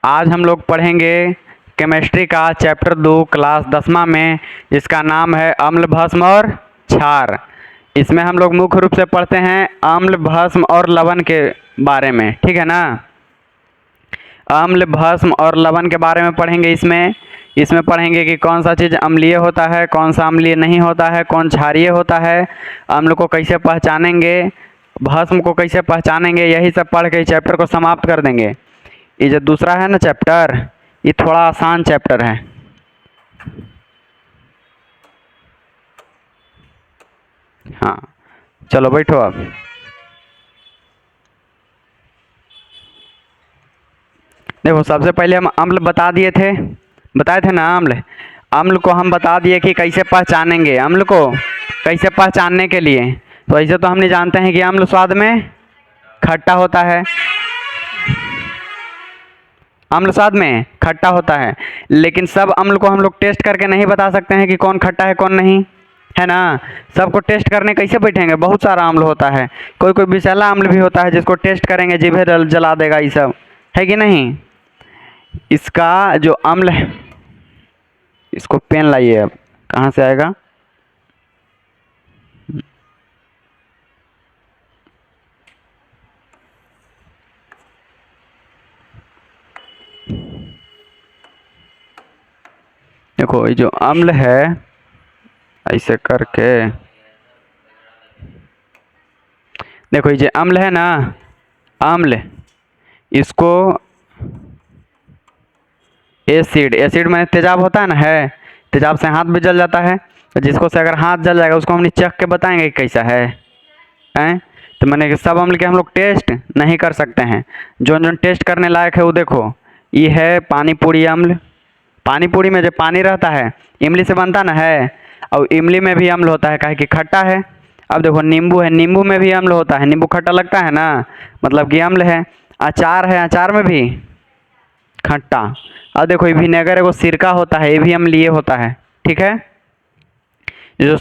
आज हम लोग पढ़ेंगे केमिस्ट्री का चैप्टर 2 क्लास 10वां में, जिसका नाम है अम्ल भस्म और क्षार। इसमें हम लोग मुख्य रूप से पढ़ते हैं अम्ल भस्म और लवण के बारे में, ठीक है ना। अम्ल भस्म और लवण के बारे में पढ़ेंगे। इसमें पढ़ेंगे कि कौन सा चीज़ अम्लीय होता है, कौन सा अम्लीय नहीं होता है, कौन क्षारीय होता है, अम्ल को कैसे पहचानेंगे, भस्म को कैसे पहचानेंगे। यही सब पढ़ के चैप्टर को समाप्त कर देंगे। ये जो दूसरा है ना चैप्टर, ये थोड़ा आसान चैप्टर है। हाँ, चलो बैठो अब। देखो, सबसे पहले हम अम्ल बताए थे ना। अम्ल को हम बता दिए कि कैसे पहचानेंगे। अम्ल को कैसे पहचानने के लिए, तो ऐसे तो हमने जानते हैं कि अम्ल स्वाद में खट्टा होता है। अम्ल स्वाद में खट्टा होता है, लेकिन सब अम्ल को हम लोग टेस्ट करके नहीं बता सकते हैं कि कौन खट्टा है कौन नहीं, है ना। सबको टेस्ट करने कैसे बैठेंगे, बहुत सारा अम्ल होता है। कोई कोई विषैला अम्ल भी होता है जिसको टेस्ट करेंगे जीभे जला देगा, ये सब है कि नहीं। इसका जो अम्ल है, इसको पेन लाइए। अब कहाँ से आएगा। देखो, ये जो अम्ल है, ऐसे करके देखो, ये जो अम्ल है ना, अम्ल, इसको एसिड में तेजाब होता है ना, है तेजाब से हाथ भी जल जाता है। तो जिसको से अगर हाथ जल जाएगा उसको हम चख के बताएंगे कि कैसा है, हैं। तो मैंने कि सब अम्ल के हम लोग टेस्ट नहीं कर सकते हैं। जो जो टेस्ट करने लायक है वो देखो, ये है पानी पूरी अम्ल। पानी पूरी में जो पानी रहता है इमली से बनता ना है, और इमली में भी अम्ल होता है, काहे कि खट्टा है। अब देखो, नींबू है, नींबू में भी अम्ल होता है, नींबू खट्टा लगता है ना, मतलब कि अम्ल है। अचार है, अचार में भी खट्टा। अब देखो, ये विनेगर एगो सिरका होता है, ये भी अम्लीय होता है, ठीक है। जो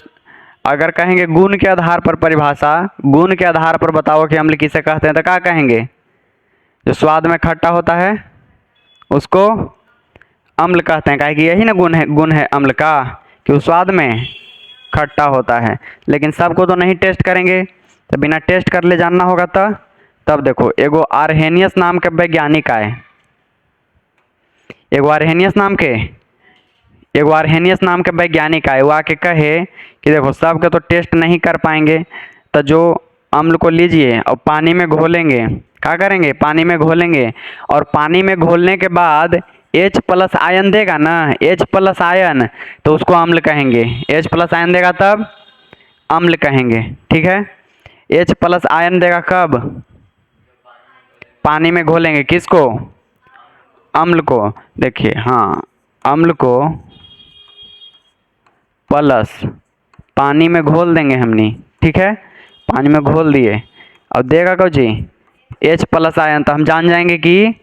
अगर कहेंगे गुण के आधार पर परिभाषा, गुण के आधार पर बताओ कि अम्ल किसे कहते हैं, तो क्या कहेंगे। जो स्वाद में खट्टा होता है उसको अम्ल कहते हैं, काहे कि यही ना गुण है अम्ल का, कि वो स्वाद में खट्टा होता है। लेकिन सबको तो नहीं टेस्ट करेंगे, तो बिना टेस्ट कर ले जानना होगा। तब देखो, एगो आर्हेनियस नाम के वैज्ञानिक आए। एगो आर्हेनियस नाम के वैज्ञानिक आए, वो आके कहे कि देखो, सबके तो टेस्ट नहीं कर पाएंगे, तो जो अम्ल को लीजिए और पानी में घोलेंगे। क्या करेंगे, पानी में घोलेंगे, और पानी में घोलने के बाद H+ आयन देगा ना, H+ आयन, तो उसको अम्ल कहेंगे। H+ आयन देगा तब अम्ल कहेंगे, ठीक है। H+ आयन देगा कब, पानी में घोलेंगे। किसको, अम्ल को। देखिए, हाँ, अम्ल को प्लस पानी में घोल देंगे हमने, ठीक है। पानी में घोल दिए, अब देगा कौन जी, H+ आयन, तो हम जान जाएंगे कि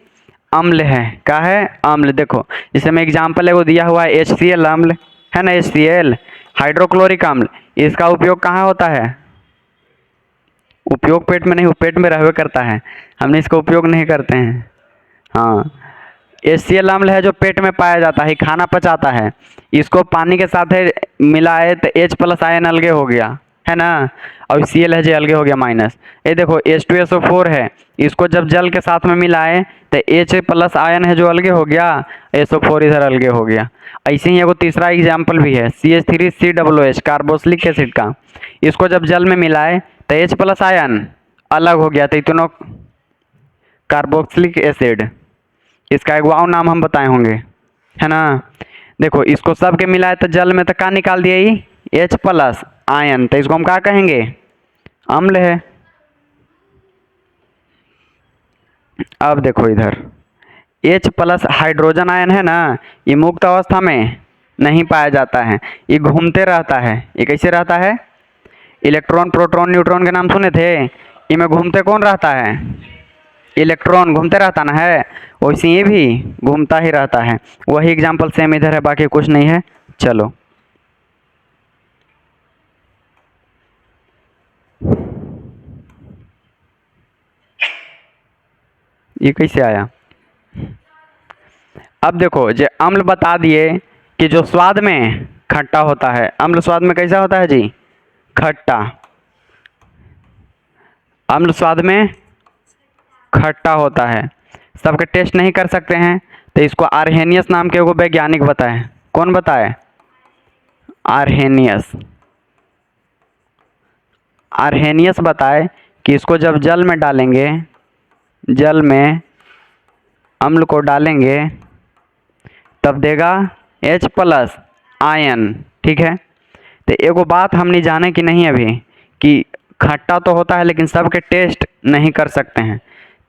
अम्ल है। क्या है, अम्ल। देखो, जैसे मैं एग्जाम्पल एगो दिया हुआ है, HCl अम्ल है ना, HCl हाइड्रोक्लोरिक अम्ल। इसका उपयोग कहाँ होता है, उपयोग पेट में नहीं, पेट में रहवे करता है, हमने इसका उपयोग नहीं करते हैं। हाँ, HCl अम्ल है जो पेट में पाया जाता है, खाना पचाता है। इसको पानी के साथ मिलाए तो H+ आयन अलगे हो गया, है ना, और Cl है जो अलगे हो गया माइनस। ये देखो, H2SO4 है, इसको जब जल के साथ में मिलाए तो H+ आयन है जो अलगे हो गया, SO4 इधर अलगे हो गया। ऐसे ही एगो तीसरा एग्जाम्पल भी है, CH3COOH कार्बोक्सिलिक एसिड का। इसको जब जल में मिलाए तो H+ आयन अलग हो गया, तो इतनों कार्बोक्सिलिक एसिड। इसका एक वाव नाम हम बताए होंगे, है ना। देखो, इसको सब के मिलाए तो जल में तो क्या निकाल दिया, H+ आयन, तो इसको हम क्या कहेंगे, अम्ल है। अब देखो इधर, H+ हाइड्रोजन आयन है ना, ये मुक्त अवस्था में नहीं पाया जाता है, ये घूमते रहता है। ये कैसे रहता है, इलेक्ट्रॉन प्रोटॉन न्यूट्रॉन के नाम सुने थे, इनमें घूमते कौन रहता है, इलेक्ट्रॉन घूमते रहता ना है, वैसे ये भी घूमता ही रहता है। वही एग्जाम्पल सेम इधर है, बाकी कुछ नहीं है। चलो, ये कैसे आया, अब देखो जो अम्ल बता दिए कि जो स्वाद में खट्टा होता है, अम्ल स्वाद में कैसा होता है जी, खट्टा। अम्ल स्वाद में खट्टा होता है, सबके टेस्ट नहीं कर सकते हैं, तो इसको आर्हेनियस नाम के एगो वैज्ञानिक बताए। कौन बताए? आर्हेनियस। आर्हेनियस बताए कि इसको जब जल में डालेंगे, जल में अम्ल को डालेंगे तब देगा H+ आयन। ठीक है, तो एगो बात हमने जाने की नहीं अभी कि खट्टा तो होता है लेकिन सबके टेस्ट नहीं कर सकते हैं।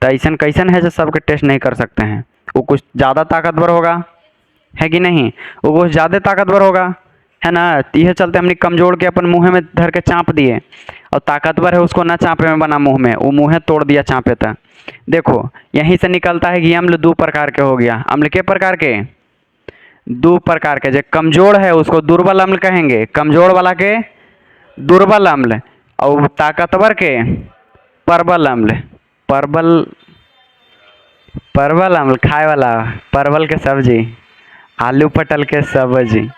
तो ऐसा कैसन है जो सबके टेस्ट नहीं कर सकते हैं? वो कुछ ज़्यादा ताकतवर होगा, है कि नहीं? वो कुछ ज़्यादा ताकतवर होगा, है ना? यह चलते हमने कमजोर के अपन मुँह में धर के चाँप दिए, और ताकतवर है उसको ना चाँपे में बना मुँह में, वो मुँह तोड़ दिया चाँपे तक। देखो यहीं से निकलता है कि अम्ल दो प्रकार के हो गया। अम्ल के प्रकार के? दो प्रकार के। जो कमजोर है उसको दुर्बल अम्ल कहेंगे, कमजोर वाला के दुर्बल अम्ल, और ताकतवर के प्रबल अम्ल। परबल, परवल अम्ल खाए वाला, परवल के सब्जी, आलू पटल के सब्जी।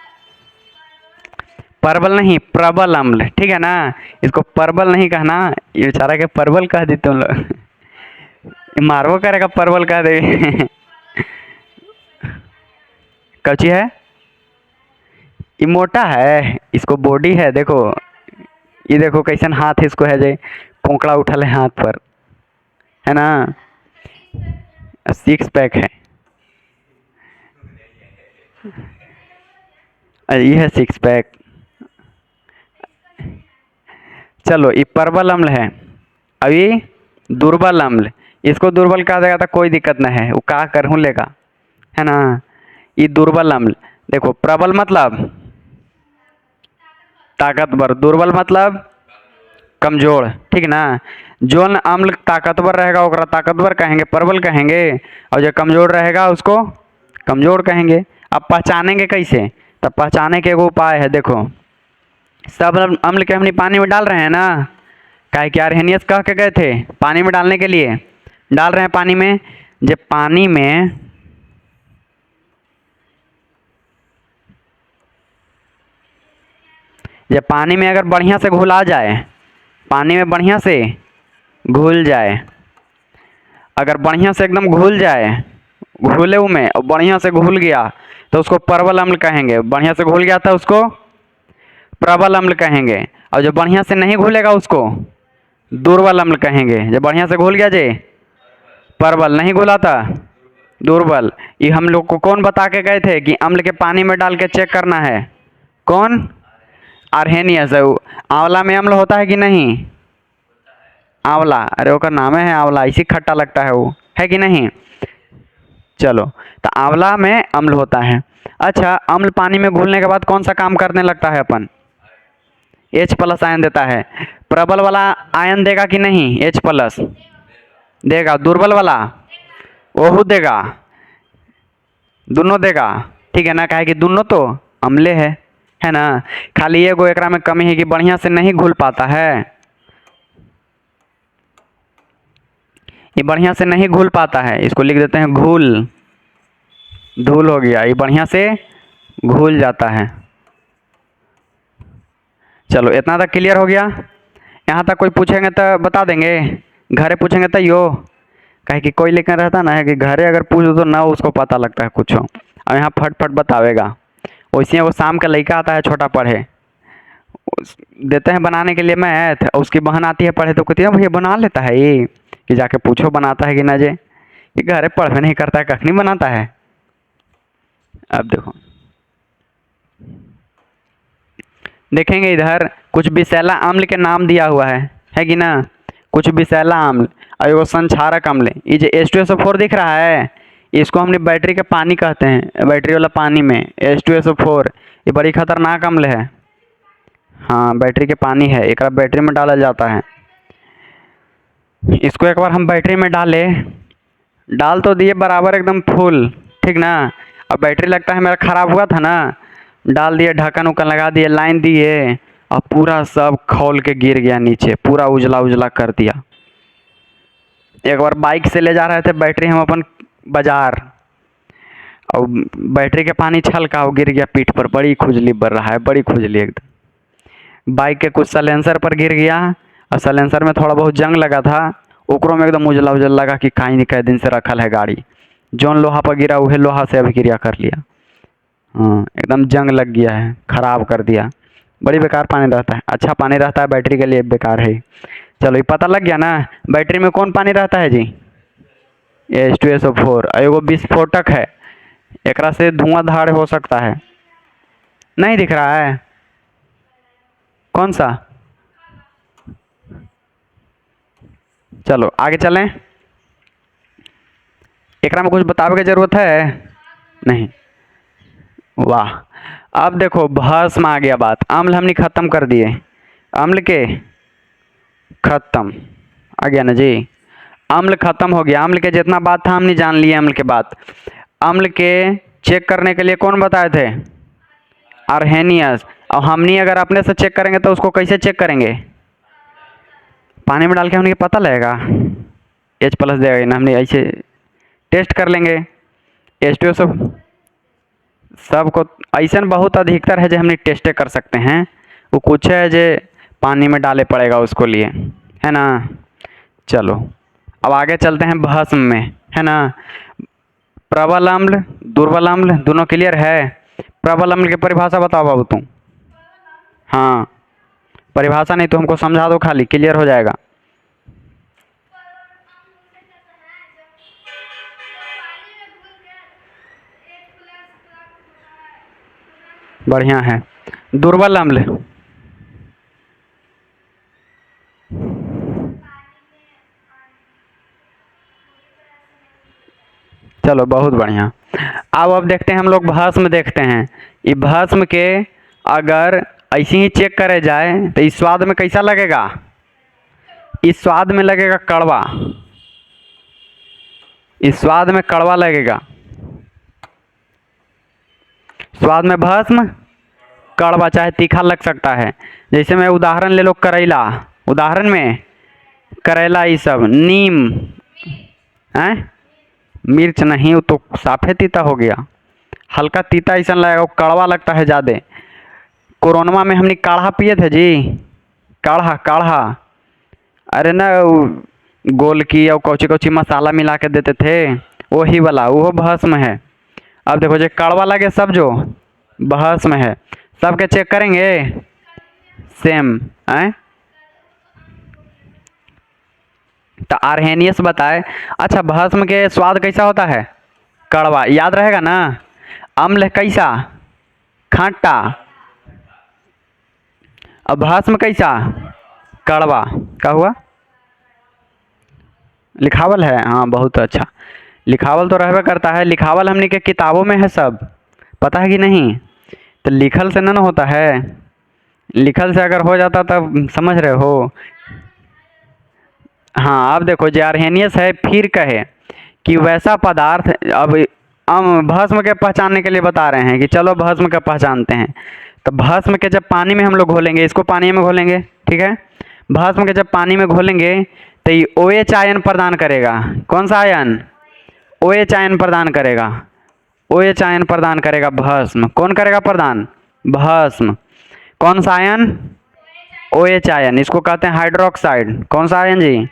परवल नहीं, प्रबल अम्ल, ठीक है ना? इसको परवल नहीं कहना, ये बेचारा के परवल कह दी तुम लोग। मारवो करेगा परवल कह दे। कौची है? ये मोटा है, इसको बॉडी है। देखो ये देखो कैसन हाथ इसको है, जे कोंकड़ा उठल है हाथ पर, है ना? 6 पैक है, ये है 6 पैक। चलो ये प्रबल अम्ल है, अभी दुर्बल अम्ल। इसको दुर्बल कहा जाएगा तो कोई दिक्कत नहीं है, वो का करहूँ लेगा, है ना? ये दुर्बल अम्ल। देखो प्रबल मतलब ताकतवर, दुर्बल मतलब कमजोर, ठीक ना? जो अम्ल ताकतवर रहेगा ओकरा ताकतवर कहेंगे, प्रबल कहेंगे, और जो कमजोर रहेगा उसको कमजोर कहेंगे। अब पहचानेंगे कैसे? तब पहचाने के एगो उपाय है। देखो सब अम्ल के हमने पानी में डाल रहे हैं ना, काहे कि आर्हेनियस कह के गए थे पानी में डालने के लिए, डाल रहे हैं पानी में। जब पानी में अगर बढ़िया से घुला जाए, पानी में बढ़िया से घुल जाए, अगर बढ़िया से एकदम घुल जाए, घुले में और बढ़िया से घुल गया तो उसको प्रबल अम्ल कहेंगे। बढ़िया से घुल गया था उसको प्रबल अम्ल कहेंगे, और जो बढ़िया से नहीं घुलेगा उसको दुर्बल अम्ल कहेंगे। जब बढ़िया से घुल गया जे प्रबल, नहीं घुला था दुर्बल। ये हम लोग को कौन बता के गए थे कि अम्ल के पानी में डाल के चेक करना है? कौन? आर्हेनियस। आंवला में अम्ल होता है कि नहीं? आंवला, अरे ओका नाम है आंवला, इसी खट्टा लगता है वो, है कि नहीं? चलो, तो आंवला में अम्ल होता है। अच्छा, अम्ल पानी में घुलने के बाद कौन सा काम करने लगता है अपन? H+ आयन देता है। प्रबल वाला आयन देगा कि नहीं? H+ देगा। दुर्बल वाला ओहू देगा, दोनों देगा, ठीक है ना? काहे कि दोनों तो अम्ले है ना? खाली एगो एकरा में कमी है कि बढ़िया से नहीं घुल पाता है, ये बढ़िया से नहीं घुल पाता है। इसको लिख देते हैं घुल, धूल हो गया, ये बढ़िया से घुल जाता है। चलो इतना तक क्लियर हो गया। यहाँ तक कोई पूछेंगे तो बता देंगे, घरे पूछेंगे तो यो, कहे कि कोई लेकर रहता ना है कि घरे अगर पूछ दो तो ना उसको पता लगता है कुछ, और यहाँ फट फट बतावेगा। वैसे वो शाम का लड़का आता है छोटा पढ़े, देते हैं बनाने के लिए मैथ, उसकी बहन आती है पढ़े तो कहती है भैया बना लेता है ये, कि जाके पूछो बनाता है कि ना जे, कि घरे पढ़वे नहीं करता है, कखनी बनाता है। अब देखो देखेंगे इधर कुछ विषैला अम्ल के नाम दिया हुआ है कि ना? कुछ विषैला अम्ल और एगो संक्षारक अम्ल। ये जो H2SO4 दिख रहा है, इसको हमने बैटरी के पानी कहते हैं। बैटरी वाला पानी में H2SO4 ये बड़ी खतरनाक अम्ल है। हाँ बैटरी के पानी है, एक बैटरी में डाला जाता है। इसको एक बार हम बैटरी में डाल तो दिए बराबर एकदम फुल, ठीक ना? अब बैटरी लगता है मेरा ख़राब हुआ था ना, डाल दिए, ढक्कन उक्कन लगा दिए, लाइन दिए, और पूरा सब खौल के गिर गया नीचे, पूरा उजला उजला कर दिया। एक बार बाइक से ले जा रहे थे बैटरी हम अपन बाज़ार, और बैटरी के पानी छलका वो गिर गया पीठ पर, बड़ी खुजली बढ़ रहा है, बड़ी खुजली एकदम। बाइक के कुछ सलेंसर पर गिर गया और सलेंसर में थोड़ा बहुत जंग लगा था, ओकरो में एकदम उजला उजला लगा कि काई नहीं कई दिन से रखल है गाड़ी। जौन लोहा पर गिरा वही लोहा से अभिक्रिया कर लिया। हाँ एकदम जंग लग गया है, ख़राब कर दिया। बड़ी बेकार पानी रहता है, अच्छा पानी रहता है बैटरी के लिए बेकार है। चलो ये पता लग गया ना बैटरी में कौन पानी रहता है जी, H2SO4। एगो विस्फोटक है, एकरा से धुआंधार हो सकता है। नहीं दिख रहा है कौन सा? चलो आगे चलें। एकरा में कुछ बतावे की जरूरत है नहीं? वाह। अब देखो भस्म आ गया बात, अम्ल हमने खत्म कर दिए, अम्ल के खत्म आ गया ना जी, अम्ल खत्म हो गया। अम्ल के जितना बात था हमने जान लिया अम्ल के बात। अम्ल के चेक करने के लिए कौन बताए थे? आर्हेनियस। और हमने अगर अपने से चेक करेंगे तो उसको कैसे चेक करेंगे? पानी में डाल के हमने पता लगेगा H+ देगा ना, हमने ऐसे टेस्ट कर लेंगे। H2SO सबको ऐसा बहुत अधिकतर है जो हमने टेस्टे कर सकते हैं, वो कुछ है जो पानी में डाले पड़ेगा उसको लिए, है ना। चलो अब आगे चलते हैं भस्म में, है ना। प्रबल अम्ल दुर्बल अम्ल दोनों क्लियर है? प्रबल अम्ल की परिभाषा बताओ बाबू तुम। हाँ परिभाषा नहीं तो हमको समझा दो खाली, क्लियर हो जाएगा। बढ़िया है। दुर्बल अम्ल चलो बहुत बढ़िया। अब देखते हैं हम लोग भस्म देखते हैं। ये भस्म के अगर ऐसे ही चेक करे जाए तो इस स्वाद में कैसा लगेगा? इस स्वाद में लगेगा कड़वा, इस स्वाद में कड़वा लगेगा। स्वाद में भस्म कड़वा चाहे तीखा लग सकता है। जैसे मैं उदाहरण ले लो करेला, उदाहरण में करेला ये सब, नीम है, मिर्च नहीं वो तो साफे तीता हो गया, हल्का तीता ऐसा लगेगा, वो कड़वा लगता है ज़्यादा। कोरोना में हमने काढ़ा पिए थे जी, काढ़ा काढ़ा, अरे ना गोल की और कौची कौची मसाला मिला के देते थे, वही वाला वो भस्म है। अब देखो जो कड़वा लगे सब जो भस्म है, सबके चेक करेंगे सेम है। तो आर्हेनियस बताए। अच्छा भस्म के स्वाद कैसा होता है? कड़वा, याद रहेगा ना। अम्ल कैसा? खट्टा। अब भस्म कैसा? कड़वा। क्या हुआ? लिखावल है, हाँ बहुत अच्छा। लिखावल तो रहबे करता है, लिखावल हमने के किताबों में है सब, पता है कि नहीं। तो लिखल से ना होता है, लिखल से अगर हो जाता तब समझ रहे हो। हाँ अब देखो जो आर्हेनियस है फिर कहे कि वैसा पदार्थ, अब हम भस्म के पहचानने के लिए बता रहे हैं कि चलो भस्म का पहचानते हैं। तो भस्म के जब पानी में हम लोग घोलेंगे, इसको पानी में घोलेंगे, ठीक है। भस्म के जब पानी में घोलेंगे तो ये OH आयन प्रदान करेगा। कौन सा आयन? OH आयन प्रदान करेगा, OH आयन प्रदान करेगा भस्म। कौन करेगा प्रदान? भस्म। कौन सा आयन? OH आयन, इसको कहते हैं हाइड्रोक्साइड। कौन सा आयन जी?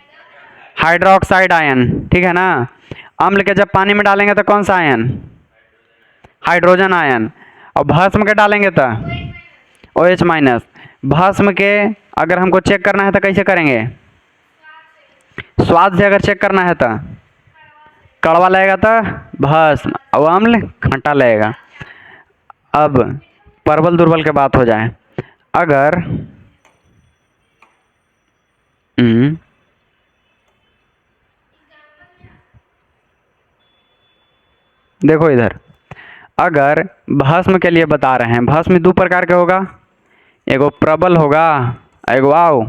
हाइड्रोक्साइड आयन, ठीक है ना। अम्ल के जब पानी में डालेंगे तो कौन सा आयन? Hydrogen ion. और भस्म के डालेंगे तो OH-। भस्म के अगर हमको चेक करना है तो कैसे करेंगे? स्वाद से अगर चेक करना है तो कड़वा लगेगा तो भस्म, और अम्ल खट्टा लगेगा। अब प्रबल दुर्बल के बात हो जाए, अगर देखो इधर, अगर भस्म के लिए बता रहे हैं, भस्म दो प्रकार के होगा, एगो प्रबल होगा, एगो आओ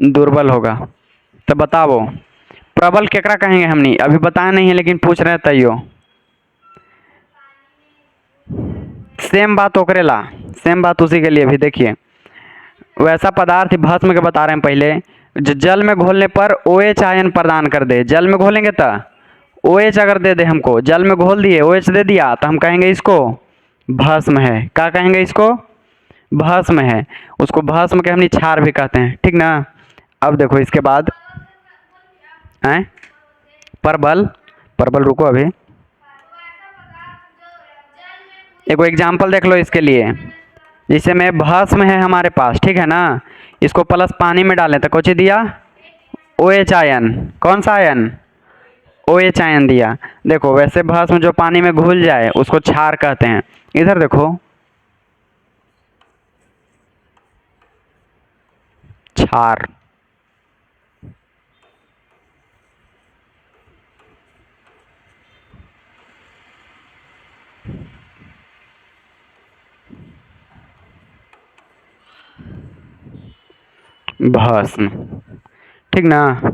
दुर्बल होगा। तो बताओ प्रबल केकरा कहेंगे हमने? अभी बताया नहीं है लेकिन पूछ रहे हैं तैयो। सेम बात ओकरेला, सेम बात उसी के लिए भी। देखिए वैसा पदार्थ भस्म के बता रहे हैं पहले जो जल में घोलने पर OH आयन प्रदान कर दे। जल में घोलेंगे तो OH अगर दे दे हमको, जल में घोल दिए OH दे दिया, तो हम कहेंगे इसको भस्म है। क्या कहेंगे इसको? भस्म है। उसको भस्म के हम निछार भी कहते हैं, ठीक ना। अब देखो इसके बाद हैं परबल। परबल रुको अभी, एक एग्जाम्पल देख लो इसके लिए। जैसे में भस्म है हमारे पास, ठीक है ना, इसको प्लस पानी में डालें तो कुछ दिया OH आयन। कौन सा आयन? OH आयन दिया। देखो वैसे भस्म जो पानी में घुल जाए उसको क्षार कहते हैं। इधर देखो क्षार। भस्म, ठीक ना।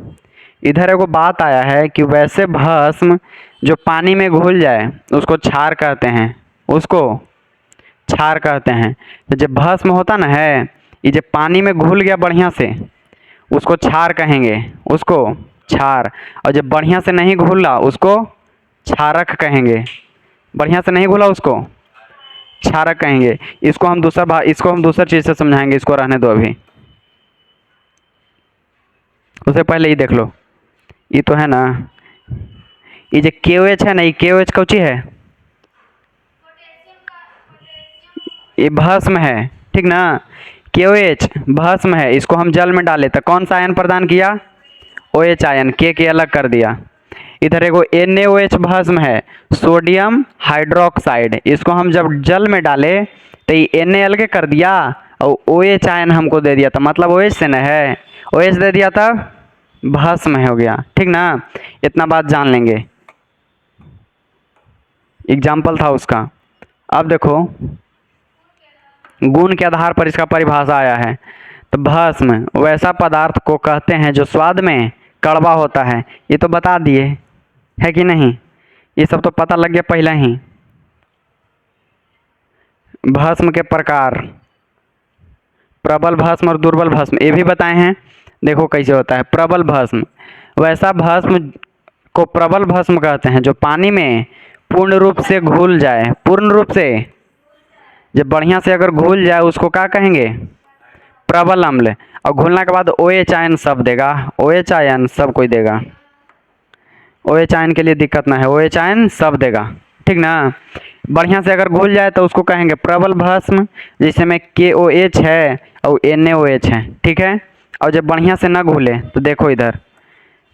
इधर एगो बात आया है कि वैसे भस्म जो पानी में घुल जाए उसको क्षार कहते हैं, उसको क्षार कहते हैं। तो जब भस्म होता ना है, ये जब पानी में घुल गया बढ़िया से, उसको क्षार कहेंगे, उसको क्षार। और जब बढ़िया से नहीं घुला उसको क्षारक कहेंगे। बढ़िया से नहीं घुला उसको क्षारक कहेंगे। इसको हम दूसरा चीज़ से समझाएंगे, इसको रहने दो अभी। उससे पहले ये देख लो, ये तो है ना, ये जो KOH है ना, ये KOH कौची है? ये भस्म है, ठीक ना। KOH भस्म है, इसको हम जल में डाले तो कौन सा आयन प्रदान किया? OH ion. के अलग कर दिया। इधर एगो NaOH भस्म है, सोडियम हाइड्रोक्साइड। इसको हम जब जल में डाले तो ये Na अलग कर दिया और OH आयन हमको दे दिया, तो मतलब OH से न है, OH दे दिया तब भस्म हो गया, ठीक ना। इतना बात जान लेंगे, एग्जाम्पल था उसका। अब देखो गुण के आधार पर इसका परिभाषा आया है। तो भस्म वैसा पदार्थ को कहते हैं जो स्वाद में कड़वा होता है। ये तो बता दिए है कि नहीं, ये सब तो पता लग गया पहले ही। भस्म के प्रकार, प्रबल भस्म और दुर्बल भस्म, ये भी बताए हैं। देखो कैसे होता है प्रबल भस्म। वैसा भस्म को प्रबल भस्म कहते हैं जो पानी में पूर्ण रूप से घुल जाए। पूर्ण रूप से जब बढ़िया से अगर घुल जाए उसको क्या कहेंगे? प्रबल अम्ल। और घुलने के बाद OH आयन सब देगा, OH आयन सब कोई देगा। OH आयन के लिए दिक्कत ना है, OH आयन सब देगा, ठीक ना। बढ़िया से अगर घुल जाए तो उसको कहेंगे प्रबल भस्म, जिसमें में KOH है और NaOH है, ठीक है। और जब बढ़िया से ना घुले तो देखो इधर,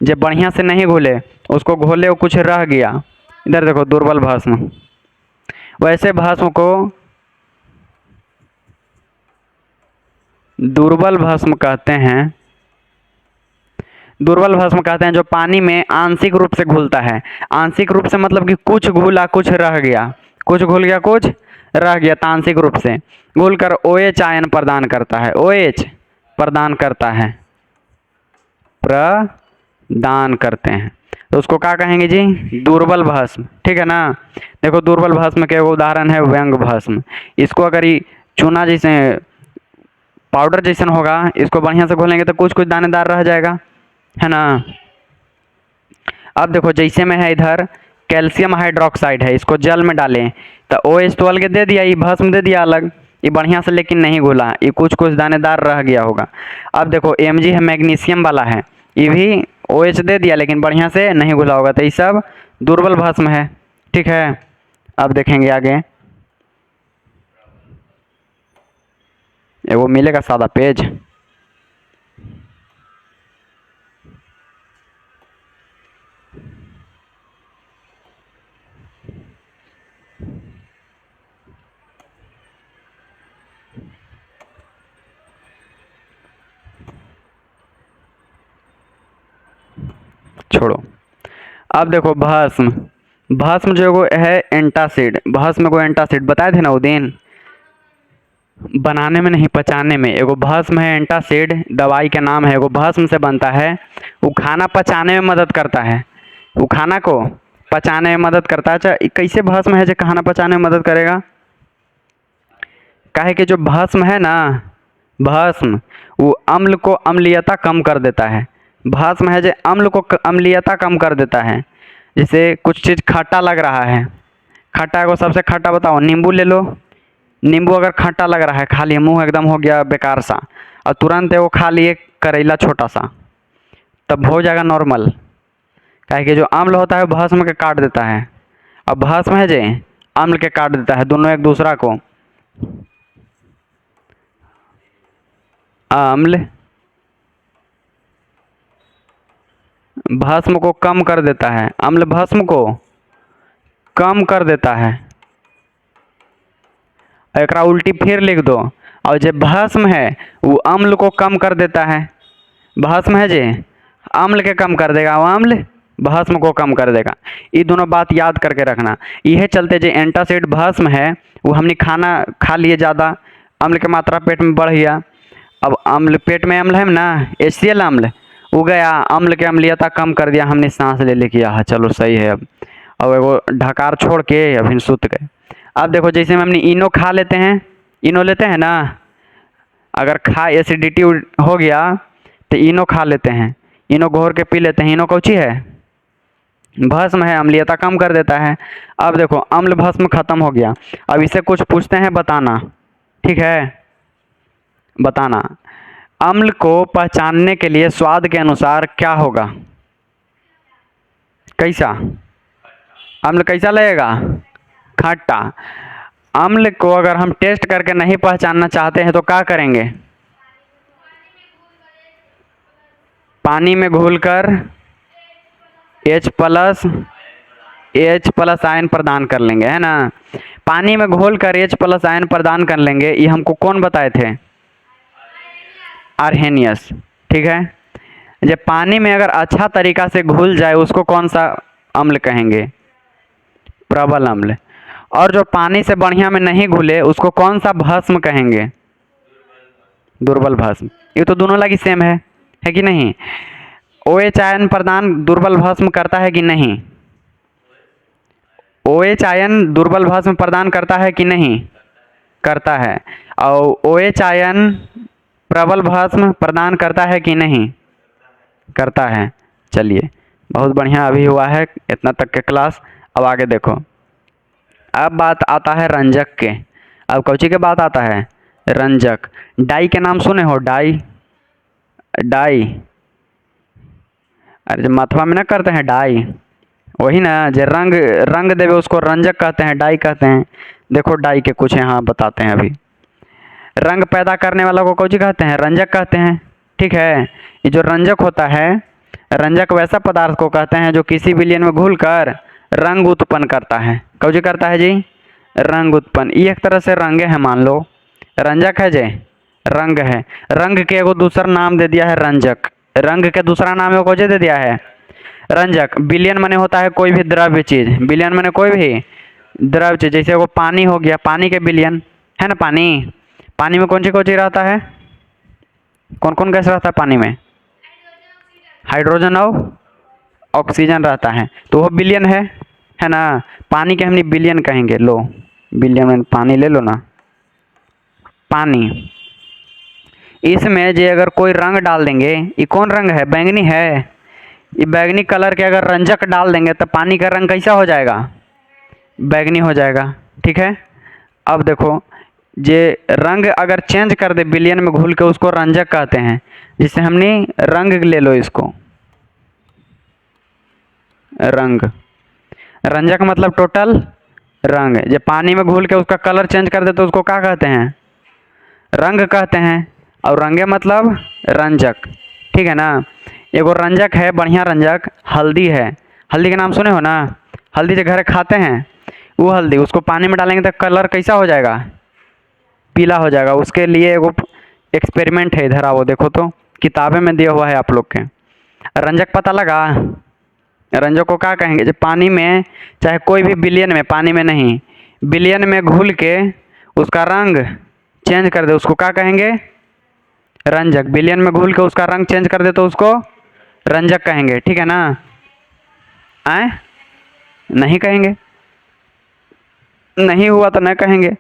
जब बढ़िया से नहीं घुले उसको घोले और कुछ रह गया, इधर देखो दुर्बल भस्म। वैसे भस्म को दुर्बल भस्म कहते हैं। दुर्बल भस्म कहते हैं जो पानी में आंशिक रूप से घुलता है। आंशिक रूप से मतलब कि कुछ घुला कुछ रह गया, कुछ घुल गया कुछ रह गया, तो आंशिक रूप से घुलकर OH आयन प्रदान करता है, OH प्रदान करता है, प्रदान करते हैं, तो उसको क्या कहेंगे जी? दुर्बल भस्म, ठीक है ना। देखो दुर्बल भस्म के उदाहरण है व्यंग भस्म। इसको अगर ये चूना जैसे पाउडर जैसन होगा, इसको बढ़िया से घोलेंगे तो कुछ कुछ दानेदार रह जाएगा, है ना। अब देखो जैसे में है इधर कैल्शियम हाइड्रोक्साइड है, इसको जल में डालें तो OH तो अलग दे दिया, ये भस्म दे दिया अलग, ये बढ़िया से लेकिन नहीं घुला, ये कुछ कुछ दानेदार रह गया होगा। अब देखो Mg है मैग्नीशियम वाला है, ये भी OH दे दिया लेकिन बढ़िया से नहीं घुला होगा, तो ये सब दुर्बल भस्म है, ठीक है। अब देखेंगे आगे, वो मिलेगा सादा पेज। छोड़ो। अब देखो भस्म, भस्म जो है एंटासिड। भस्म को एंटासिड बताए थे ना वो दिन, बनाने में नहीं पचाने में। एगो भस्म है एंटासिड, दवाई का नाम है, एगो भस्म से बनता है। वो खाना पचाने में मदद करता है, वो खाना को पचाने में मदद करता है। अच्छा कैसे भस्म है जो खाना पचाने में मदद करेगा? काहे कि जो भस्म है ना, भस्म वो अम्ल को अम्लीयता कम कर देता है। भस्म है जो अम्ल को अम्लीयता कम कर देता है। जैसे कुछ चीज़ खट्टा लग रहा है, खट्टा को सबसे खट्टा बताओ, नींबू ले लो। नींबू अगर खट्टा लग रहा है, खा लिए, मुंह एकदम हो गया बेकार सा, और तुरंत वो खा लिए करेला छोटा सा, तब हो जाएगा नॉर्मल। काहे कि जो अम्ल होता है भस्म के काट देता है, और भस्म है जे अम्ल के काट देता है, दोनों एक दूसरा को। अम्ल भस्म को कम कर देता है, अम्ल भस्म को कम कर देता है। एकरा उल्टी फिर लिख दो, और जो भस्म है वो अम्ल को कम कर देता है। भस्म है जे अम्ल के कम कर देगा, वो अम्ल भस्म को कम कर देगा। ये दोनों बात याद करके रखना। यह चलते जो एंटासिड भस्म है वो हमने खाना खा लिए ज़्यादा, अम्ल की मात्रा पेट में बढ़ गया। अब अम्ल पेट में अम्ल है ना, HCl अम्ल वो गया, अम्ल की अम्लीयता कम कर दिया, हमने सांस ले ले किया, हाँ चलो सही है। अब वो ढकार छोड़ के अभी सुत गए। अब देखो जैसे हम हमने इनो खा लेते हैं, इनो लेते हैं ना, अगर खा एसिडिटी हो गया तो इनो खा लेते हैं, इनो घोर के पी लेते हैं। इनो कौची है? भस्म है, अम्लीयता कम कर देता है। अब देखो अम्ल भस्म खत्म हो गया, अब इसे कुछ पूछते हैं, बताना, ठीक है? बताना, अम्ल को पहचानने के लिए स्वाद के अनुसार क्या होगा? कैसा अम्ल कैसा लगेगा? खट्टा। अम्ल को अगर हम टेस्ट करके नहीं पहचानना चाहते हैं तो क्या करेंगे? पानी में घुलकर H प्लस आयन प्रदान कर लेंगे, है ना? पानी में घोलकर H प्लस आयन प्रदान कर लेंगे, ये हमको कौन बताए थे? आर्हेनियस, ठीक है। जब पानी में अगर अच्छा तरीका से घुल जाए उसको कौन सा अम्ल कहेंगे? प्रबल अम्ल। और जो पानी से बढ़िया में नहीं घुले उसको कौन सा भस्म कहेंगे? दुर्बल भस्म। ये तो दोनों लगी सेम है कि नहीं? OH आयन प्रदान दुर्बल भस्म करता है कि नहीं? OH आयन दुर्बल भस्म प्रदान करता है कि नहीं? करता है। और OH आयन प्रबल भस्म प्रदान करता है कि नहीं? करता है। चलिए बहुत बढ़िया अभी हुआ है इतना तक के क्लास। अब आगे देखो, अब बात आता है रंजक के। अब कौची के बात आता है? रंजक। डाई के नाम सुने हो? डाई, डाई, अरे जो मथवा में ना करते हैं डाई, वही ना, जो रंग रंग देवे उसको रंजक कहते हैं, डाई कहते हैं। देखो डाई के कुछ यहाँ बताते हैं अभी। रंग पैदा करने वाला को कौची कहते हैं? रंजक कहते हैं, ठीक है। ये जो रंजक होता है, रंजक वैसा पदार्थ को कहते हैं जो किसी विलयन में घुलकर रंग उत्पन्न करता है। कौची करता है जी? रंग उत्पन्न। ये एक तरह से रंगे है, मान लो रंजक है जे, रंग है। रंग के एगो दूसरा नाम दे दिया है रंजक। रंग के दूसरा नाम एगो कौचे दे दिया है? रंजक। विलयन माने होता है कोई भी द्रव्य चीज, विलयन माने कोई भी द्रव्य चीज। जैसे वो पानी हो गया, पानी के विलयन है ना। पानी, पानी में कौन सी रहता है? कौन कौन गैस रहता है पानी में? हाइड्रोजन और ऑक्सीजन रहता है, तो वो विलयन है ना। पानी के हमने विलयन कहेंगे। लो विलयन में पानी ले लो ना, पानी। इसमें जो अगर कोई रंग डाल देंगे, ये कौन रंग है? बैंगनी है। ये बैंगनी कलर के अगर रंजक डाल देंगे तो पानी का रंग कैसा हो जाएगा? बैंगनी हो जाएगा, ठीक है। अब देखो जे रंग अगर चेंज कर दे विलयन में घुल के, उसको रंजक कहते हैं। जिसे हमने रंग ले लो, इसको रंग। रंजक मतलब टोटल रंग। जब पानी में घुल के उसका कलर चेंज कर दे तो उसको क्या कहते हैं? रंग कहते हैं। और रंगे मतलब रंजक, ठीक है ना। एगो रंजक है बढ़िया रंजक, हल्दी है। हल्दी का नाम सुने हो ना? हल्दी जो घर खाते हैं वो हल्दी, उसको पानी में डालेंगे तो कलर कैसा हो जाएगा? पीला हो जाएगा। उसके लिए एगो एक्सपेरिमेंट है, इधर आओ देखो तो, किताबें में दिया हुआ है आप लोग के। रंजक पता लगा? रंजक को क्या कहेंगे? जब पानी में, चाहे कोई भी विलयन में, पानी में नहीं, विलयन में घुल के उसका रंग चेंज कर दे, उसको क्या कहेंगे? रंजक। विलयन में घुल के उसका रंग चेंज कर दे तो उसको रंजक कहेंगे, ठीक है ना। आए नहीं कहेंगे, नहीं हुआ तो नहीं कहेंगे,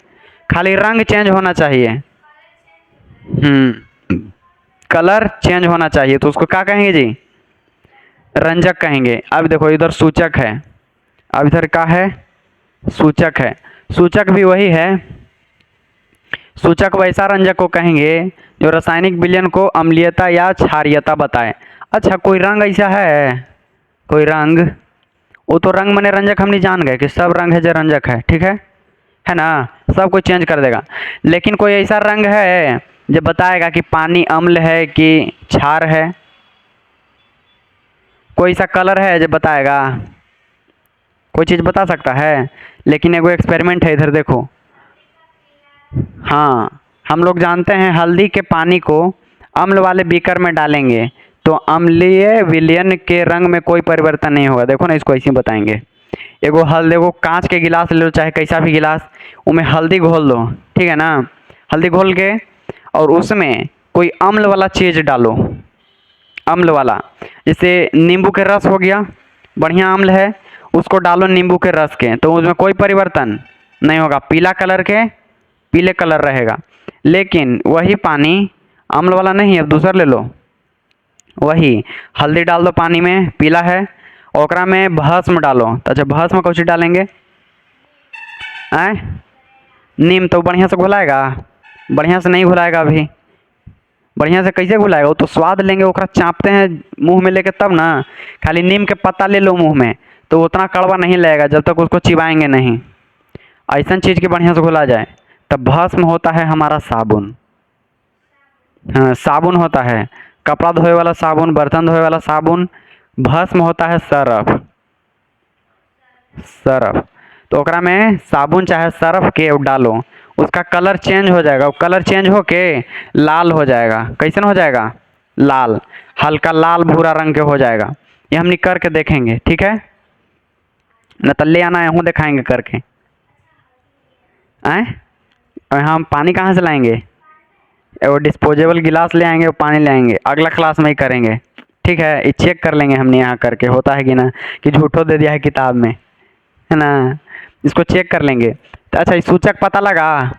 खाली रंग चेंज होना चाहिए। कलर चेंज होना चाहिए तो उसको क्या कहेंगे जी? रंजक कहेंगे। अब देखो इधर सूचक है, अब इधर क्या है, सूचक है। सूचक भी वही है, सूचक वैसा रंजक को कहेंगे जो रासायनिक विलयन को अम्लीयता या क्षारीयता बताए। अच्छा कोई रंग ऐसा है, कोई रंग, वो तो रंग मने रंजक हम नहीं जान गए कि सब रंग है जो रंजक है, ठीक है ना, सब कुछ चेंज कर देगा। लेकिन कोई ऐसा रंग है जो बताएगा कि पानी अम्ल है कि क्षार है, कोई सा कलर है जो बताएगा, कोई चीज़ बता सकता है। लेकिन एगो एक्सपेरिमेंट है इधर देखो, हाँ हम लोग जानते हैं हल्दी के पानी को अम्ल वाले बीकर में डालेंगे तो अम्लीय विलयन के रंग में कोई परिवर्तन नहीं होगा। देखो ना, इसको ऐसे ही बताएंगे। एगो एगो कांच के गिलास ले लो, चाहे कैसा भी गिलास, उसमें हल्दी घोल दो, ठीक है ना, हल्दी घोल के और उसमें कोई अम्ल वाला चीज़ डालो, अम्ल वाला, जैसे नींबू के रस हो गया, बढ़िया अम्ल है, उसको डालो नींबू के रस के, तो उसमें कोई परिवर्तन नहीं होगा, पीला कलर के पीले कलर रहेगा। लेकिन वही पानी अम्ल वाला नहीं है, दूसरा ले लो, वही हल्दी डाल दो पानी में, पीला है, और ओकरा में भस्म डालो। तो अच्छा भस्म कौन चीज डालेंगे, आए नीम, तो बढ़िया से घुलाएगा, बढ़िया से नहीं घुलाएगा। अभी बढ़िया से कैसे घुलाएगा, वो तो स्वाद लेंगे, ओकरा चापते हैं मुंह में लेके तब ना। खाली नीम के पत्ता ले लो मुंह में तो उतना कड़वा नहीं लगेगा जब तक उसको चिबाएंगे नहीं। ऐसा चीज़ की बढ़िया से घुला जाए तब भस्म होता है हमारा साबुन। हाँ साबुन होता है, कपड़ा धोए वाला साबुन, बर्तन धोए वाला साबुन। भस्म होता है सरफ, सरफ। तो ओकरा में साबुन चाहे सरफ के डालो, उसका कलर चेंज हो जाएगा, वो कलर चेंज होके लाल हो जाएगा। कैसन हो जाएगा, लाल, हल्का लाल भूरा रंग के हो जाएगा। ये हम करके देखेंगे, ठीक है न, तो ले आना हूँ दिखाएंगे करके। आए और हम पानी कहाँ से लाएंगे, वो डिस्पोजेबल गिलास ले आएंगे, वो पानी ले आएंगे, अगला क्लास में ही करेंगे, ठीक है। ये चेक कर लेंगे हमने यहाँ करके होता है कि ना, कि झूठो दे दिया है किताब में, है ना, इसको चेक कर लेंगे। तो अच्छा ये सूचक पता लगा,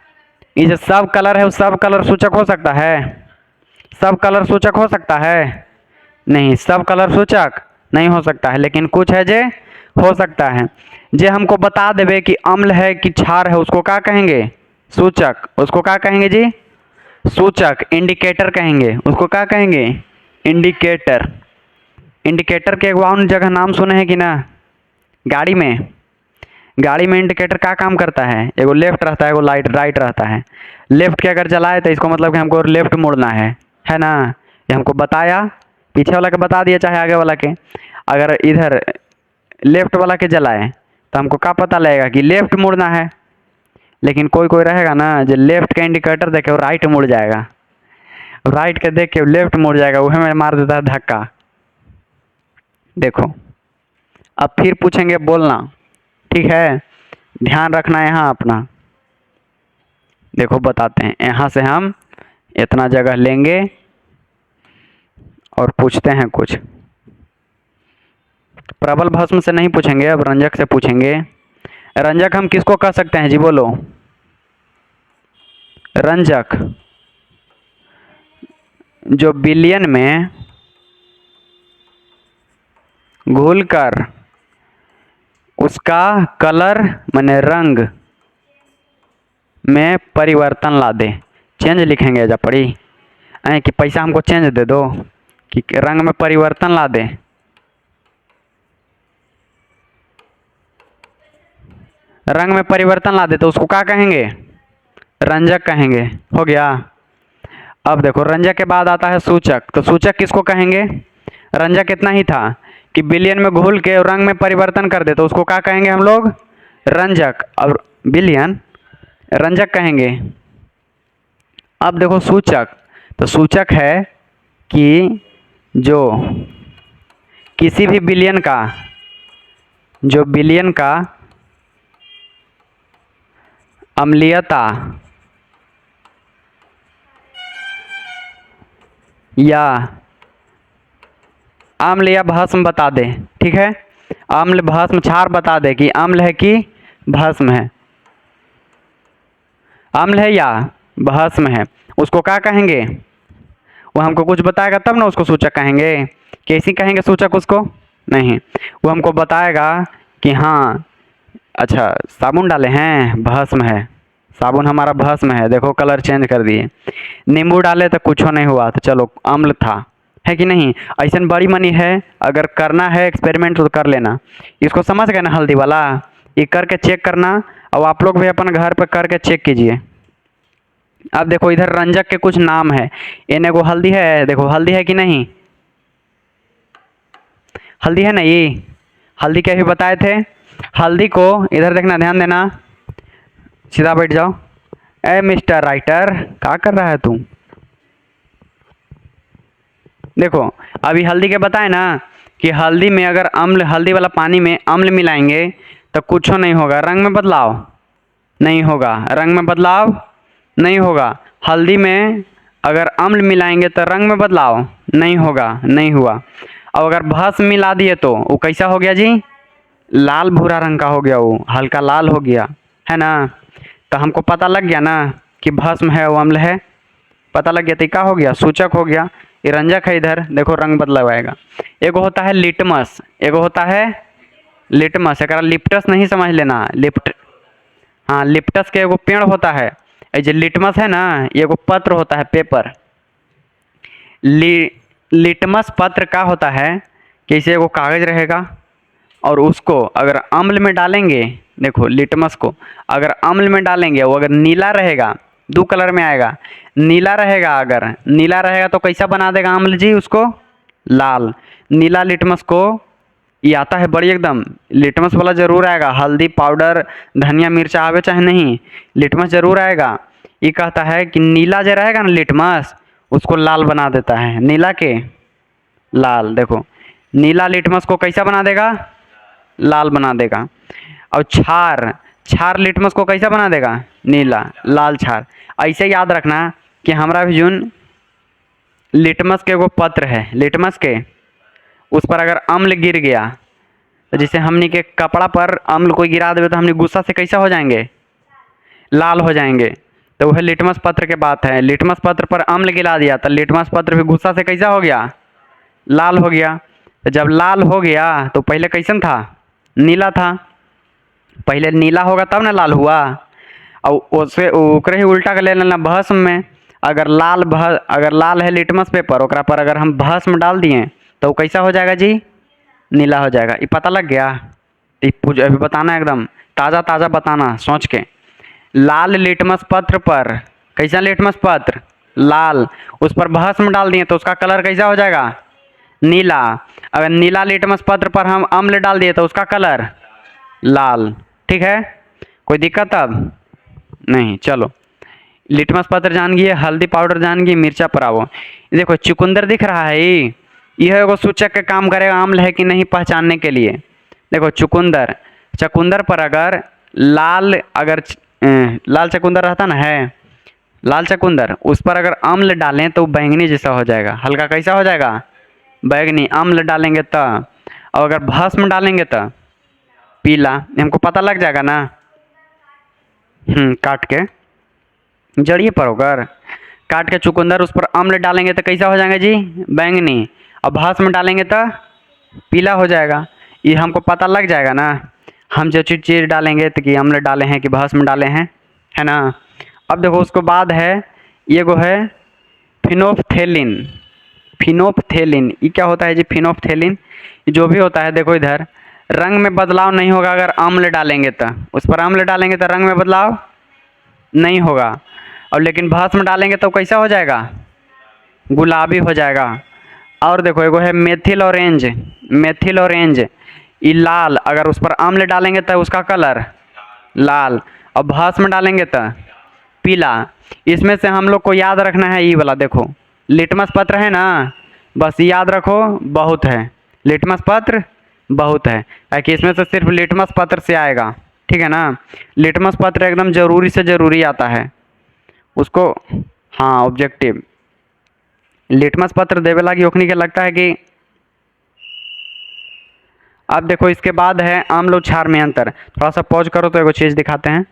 ये जो सब कलर है वो सब कलर सूचक हो सकता है, सब कलर सूचक हो सकता है नहीं, सब कलर सूचक नहीं हो सकता है, लेकिन कुछ है जे हो सकता है। जे हमको बता देवे कि अम्ल है कि क्षार है, उसको क्या कहेंगे, सूचक। उसको क्या कहेंगे जी, सूचक। इंडिकेटर कहेंगे, उसको क्या कहेंगे, इंडिकेटर। इंडिकेटर के एक और जगह नाम सुने हैं कि ना, गाड़ी में, गाड़ी में इंडिकेटर का काम करता है, एगो लेफ्ट रहता है, एगो राइट रहता है। लेफ्ट के अगर जलाए तो इसको मतलब कि हमको लेफ्ट मुड़ना है ना, ये हमको बताया, पीछे वाला के बता दिया चाहे आगे वाला के। अगर इधर लेफ्ट वाला के जलाए तो हमको क्या पता लगेगा कि लेफ्ट मुड़ना है। लेकिन कोई कोई रहेगा ना जो लेफ्ट का इंडिकेटर देखे वो राइट मुड़ जाएगा, राइट के देख के लेफ्ट मुड़ जाएगा, वह में मार देता है धक्का। देखो अब फिर पूछेंगे बोलना, ठीक है, ध्यान रखना यहाँ अपना। देखो बताते हैं, यहाँ से हम इतना जगह लेंगे और पूछते हैं कुछ। प्रबल भस्म से नहीं पूछेंगे, अब रंजक से पूछेंगे। रंजक हम किसको कह सकते हैं जी, बोलो। रंजक जो विलयन में घुलकर उसका कलर माने रंग में परिवर्तन ला दे। चेंज लिखेंगे जब पढ़ी कि पैसा हमको चेंज दे दो, कि रंग में परिवर्तन ला दे। रंग में परिवर्तन ला दे तो उसको क्या कहेंगे, रंजक कहेंगे। हो गया। अब देखो रंजक के बाद आता है सूचक, तो सूचक किसको कहेंगे, रंजक इतना ही था कि विलयन में घुल के रंग में परिवर्तन कर दे तो उसको क्या कहेंगे हम लोग, रंजक। अब विलयन रंजक कहेंगे। अब देखो सूचक, तो सूचक है कि जो किसी भी विलयन का, जो विलयन का अम्लीयता या अम्ल या भस्म बता दे, ठीक है, अम्ल भस्म क्षार बता दे कि अम्ल है कि भस्म है, अम्ल है या भस्म है, उसको क्या कहेंगे, वो हमको कुछ बताएगा तब ना उसको सूचक कहेंगे। कैसी कहेंगे सूचक उसको, नहीं, वो हमको बताएगा कि हाँ अच्छा साबुन डाले हैं, भस्म है, साबुन हमारा भस्म है, देखो कलर चेंज कर दिए। नींबू डाले तो कुछ नहीं हुआ, तो चलो अम्ल था, है कि नहीं। ऐसा बड़ी मनी है, अगर करना है एक्सपेरिमेंट तो कर लेना। इसको समझ गए ना हल्दी वाला, ये करके चेक करना, और आप लोग भी अपन घर पे करके चेक कीजिए। अब देखो इधर रंजक के कुछ नाम है, इन्हें को हल्दी है, देखो हल्दी है कि नहीं, हल्दी है ना, ये हल्दी क्या भी बताए थे। हल्दी को इधर देखना, ध्यान देना, सीधा बैठ जाओ। ए मिस्टर राइटर, क्या कर रहा है तू। देखो अभी हल्दी के बताए ना कि हल्दी में अगर अम्ल, हल्दी वाला पानी में अम्ल मिलाएंगे तो कुछ नहीं होगा, रंग में बदलाव नहीं होगा, रंग में बदलाव नहीं होगा। हल्दी में अगर अम्ल मिलाएंगे तो रंग में बदलाव नहीं होगा, नहीं हुआ। अब अगर भस्म मिला दिए तो वो कैसा हो गया जी, लाल भूरा रंग का हो गया, वो हल्का लाल हो गया, है ना। तो हमको पता लग गया ना कि भस्म है वो अम्ल है, पता लग गया, तो क्या हो गया, सूचक हो गया। ये रंजक है, इधर देखो रंग बदलाव आएगा। एगो होता है लिटमस, एगो होता है लिटमस, एक लिप्टस नहीं समझ लेना, लिप्ट, हाँ लिप्टस के एगो पेड़ होता है, ये जो लिटमस है ना ये एगो पत्र होता है, पेपर। लिटमस पत्र का होता है कि इसे एगो कागज रहेगा, और उसको अगर अम्ल में डालेंगे, देखो लिटमस को अगर अम्ल में डालेंगे, वो अगर नीला रहेगा, दो कलर में आएगा, नीला रहेगा, अगर नीला रहेगा तो कैसा बना देगा अम्ल जी उसको, लाल। नीला लिटमस को ये आता है बड़ी एकदम, लिटमस वाला जरूर आएगा, हल्दी पाउडर धनिया मिर्चा आवे चाहे नहीं, लिटमस जरूर आएगा। ये कहता है कि नीला जो रहेगा ना लिटमस, उसको लाल बना देता है, नीला के लाल। देखो नीला लिटमस को कैसा बना देगा, लाल बना देगा। और क्षार, क्षार लिटमस को कैसा बना देगा, नीला लाल क्षार। ऐसे याद रखना कि हमारा भी जोन लिटमस के वो पत्र है, लिटमस के उस पर अगर अम्ल गिर गया, तो जैसे हमने के कपड़ा पर अम्ल कोई गिरा देवे तो हमने गुस्सा से कैसा हो जाएंगे, लाल हो जाएंगे। तो वह लिटमस पत्र के बात है, लिटमस पत्र पर अम्ल गिरा दिया तो लिटमस पत्र भी गुस्सा से कैसा हो गया, लाल हो गया। तो जब लाल हो गया तो पहले कैसन था, नीला था, पहले नीला होगा तब ना लाल हुआ। और उससे ओकरे ही उल्टा कर ले लेना भस्म में, अगर लाल है लिटमस पेपर, ओकरा पर अगर हम भस्म डाल दिए तो वो कैसा हो जाएगा जी, नीला हो जाएगा। ये पता लग गया, ये अभी बताना एकदम ताज़ा ताज़ा बताना सोच के। लाल लिटमस पत्र पर, कैसा लिटमस पत्र, लाल, उस पर भस्म डाल दिए तो उसका कलर कैसा हो जाएगा, नीला। अगर नीला लिटमस पत्र पर हम अम्ल डाल दिए तो उसका कलर लाल। ठीक है, कोई दिक्कत अब नहीं। चलो लिटमस पत्र जान गए, हल्दी पाउडर जान गए, मिर्चा पर आओ। देखो चुकंदर दिख रहा है, यह एगो सूचक का काम करेगा अम्ल है कि नहीं पहचानने के लिए। देखो चुकंदर, चकुंदर पर अगर लाल, अगर लाल चकुंदर रहता ना है, लाल चकुंदर, उस पर अगर अम्ल डालें तो बैंगनी जैसा हो जाएगा, हल्का कैसा हो जाएगा, बैंगनी। अम्ल डालेंगे तो, और अगर भस्म डालेंगे तो पीला। हमको पता लग जाएगा ना। काट के जड़िए पर होकर काट के चुकंदर, उस पर अम्ल डालेंगे तो कैसा हो जाएगा जी, बैंगनी। और भस्म डालेंगे तो पीला हो जाएगा। ये हमको पता लग जाएगा ना, हम जो चीज़ डालेंगे तो कि अम्ल डाले हैं कि भस्म डाले हैं, है ना। अब देखो उसके बाद है, ये वो है फिनोफ्थेलिन। फिनोफ्थेलिन ये क्या होता है जी, फिनोफ्थेलिन जो भी होता है, देखो इधर रंग में बदलाव नहीं होगा, अगर अम्ल डालेंगे तो, उस पर अम्ल डालेंगे तो रंग में बदलाव नहीं होगा। और लेकिन भस्म डालेंगे तो कैसा हो जाएगा, गुलाबी हो जाएगा। और देखो एगो है मेथिल ऑरेंज, मेथिल ऑरेंज ये लाल, अगर उस पर अम्ल डालेंगे तो उसका कलर लाल, और भस्म डालेंगे तो पीला। इसमें से हम लोग को याद रखना है ये वाला, देखो लिटमस पत्र है ना, बस याद रखो बहुत है, लिटमस पत्र बहुत है, ताकि इसमें से सिर्फ लिटमस पत्र से आएगा, ठीक है ना। लिटमस पत्र एकदम जरूरी से जरूरी आता है उसको, हाँ ऑब्जेक्टिव। लिटमस पत्र देवे लगी ओखनी के लगता है कि, अब देखो इसके बाद है अम्ल और क्षार में अंतर। थोड़ा सा पॉज करो तो एगो चीज दिखाते हैं।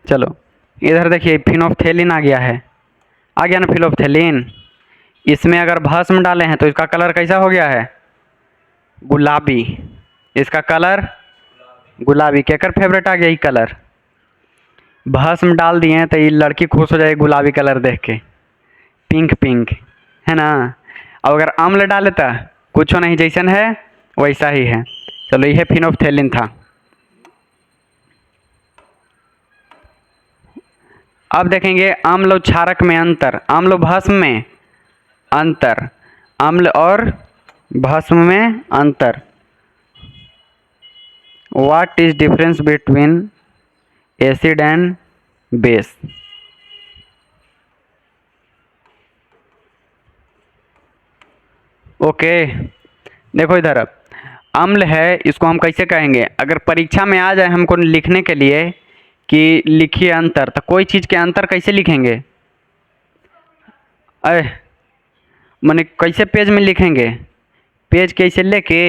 चलो इधर देखिए फिनोफ्थेलिन आ गया है, आ गया ना फिनोफ्थेलिन। इसमें अगर भस्म डाले हैं तो इसका कलर कैसा हो गया है? गुलाबी। इसका कलर गुलाबी। केकर फेवरेट आ गया ये कलर? भस्म डाल दिए हैं तो ये लड़की खुश हो जाएगी गुलाबी कलर देख के, पिंक पिंक, है ना। और अगर अम्ल डाले तो कुछ नहीं, जैसन है वैसा ही है। चलो यह फिनोप्थेलिन था। अब देखेंगे अम्ल और क्षारक में अंतर, अम्ल और भस्म में अंतर, अम्ल और भस्म में अंतर। What is difference between acid and base? Okay, देखो इधर अम्ल है, इसको हम कैसे कहेंगे? अगर परीक्षा में आ जाए हमको लिखने के लिए कि लिखिए अंतर, तो कोई चीज़ के अंतर कैसे लिखेंगे? अरे मैंने कैसे पेज में लिखेंगे? पेज कैसे लेके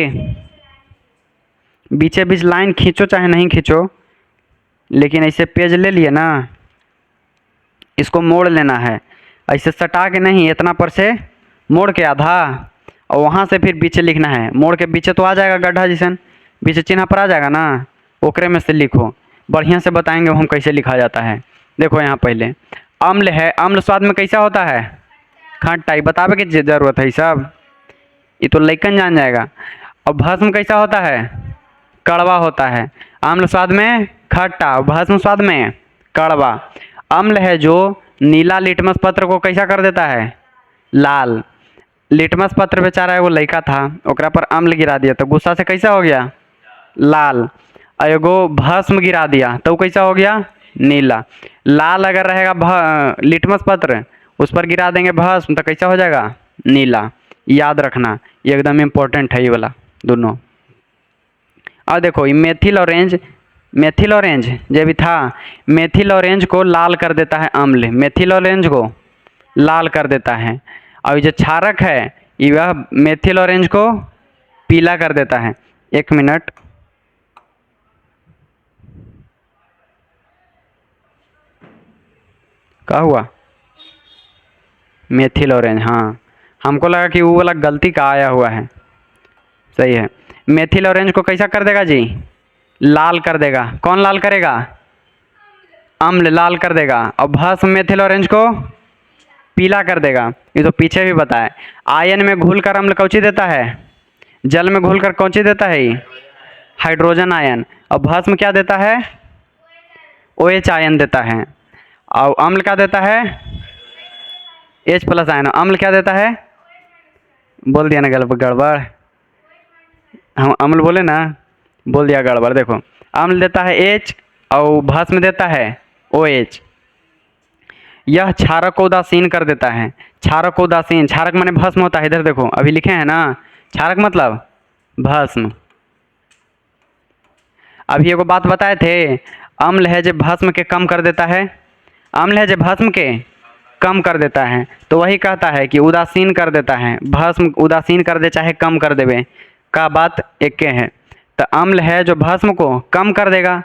बीचे बीच लाइन खींचो चाहे नहीं खींचो, लेकिन ऐसे पेज ले लिए ना, इसको मोड़ लेना है, ऐसे सटा के नहीं, इतना पर से मोड़ के आधा, और वहाँ से फिर पीछे लिखना है। मोड़ के पीछे तो आ जाएगा गड्ढा जैसन, पीछे चिन्ह पर आ जाएगा ना, ओकरे में से लिखो। बढ़िया से बताएंगे हम कैसे लिखा जाता है। देखो यहाँ पहले अम्ल है, अम्ल स्वाद में कैसा होता है? खट्टा। बतावे की जरूरत है सब, ये तो लइकन जान जाएगा। और भस्म कैसा होता है? कड़वा होता है। अम्ल स्वाद में खट्टा, भस्म स्वाद में कड़वा। अम्ल है जो नीला लिटमस पत्र को कैसा कर देता है? लाल। लिटमस पत्र बेचारा एगो लड़का था, ओकरा पर अम्ल गिरा दिया तो गुस्सा से कैसा हो गया? लाल। एगो भस्म गिरा दिया तो कैसा हो गया? नीला। लाल अगर रहेगा लिटमस पत्र, उस पर गिरा देंगे भस्म तो कैसा हो जाएगा? नीला। याद रखना, ये एकदम इम्पोर्टेंट है ये वाला दोनों। और देखो ये मेथिल ऑरेंज, मेथिल ऑरेंज जो भी था, मेथिल ऑरेंज को लाल कर देता है अम्ल, मेथिल ऑरेंज को लाल कर देता है। और जो क्षारक है यह मेथिल ऑरेंज को पीला कर देता है। एक मिनट, क्या हुआ? मेथिल ऑरेंज, हाँ हमको लगा कि वो वाला गलती का आया हुआ है। सही है, मेथिल ऑरेंज को कैसा कर देगा जी? लाल कर देगा। कौन लाल करेगा? अम्ल लाल कर देगा। और भस्म मेथिल ऑरेंज को पीला कर देगा। ये तो पीछे भी बताया। आयन में घुलकर अम्ल कौची देता है? जल में घुलकर कौची देता है? Hydrogen ion. और भस्म क्या देता है? OH आयन देता है। और अम्ल क्या देता है? H+ ion. अम्ल क्या देता है? बोल दिया ना गड़बड़, हम अम्ल बोले ना, बोल दिया गड़बड़। देखो अम्ल देता है H और भस्म देता है OH। यह क्षारक को उदासीन कर देता है। क्षारक को उदासीन, क्षारक माने भस्म होता है। इधर देखो अभी लिखे हैं ना, क्षारक मतलब भस्म। अभी एगो बात बताए थे, अम्ल है जो भस्म के कम कर देता है, अम्ल है जो भस्म के कम कर देता है। तो वही कहता है कि उदासीन कर देता है, भस्म उदासीन कर दे चाहे कम कर देवे का बात एक है। तो अम्ल है जो भस्म को कम कर देगा,